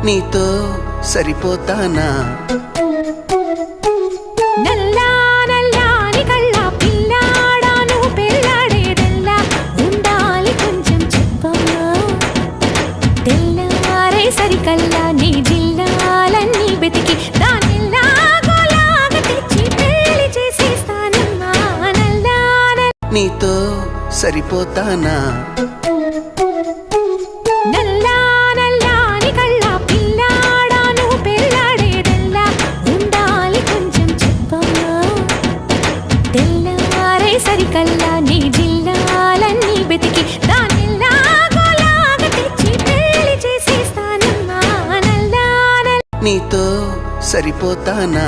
నీతో సరిపోతానా? నల్లా నల్లాని కళ్ళ పిల్లాడాను పెళ్ళాడేదెల్లా ఉండాలి కొంచెం చెప్పమ్మా. తెల్లారే సరికల్లా నీ జిల్లాలన్నీ వెతికి దానిలాగోలాగా తెచ్చి పెళ్లి చేసేస్తానమ్మా. నల్లా నీతో సరిపోతానా? నల్లా నల్లాని కళ్ళ పిల్లాడాను పెళ్ళాడేదెల్లా ఉండాలి కొంచెం చెప్పమ్మా. తెల్లారే సరికల్లా నీ జిల్లాలన్నీ వెతికి దానిలాగోలాగా తెచ్చి పెళ్లి చేసేస్తానమ్మా. నల్లా నీతో సరిపోతానా?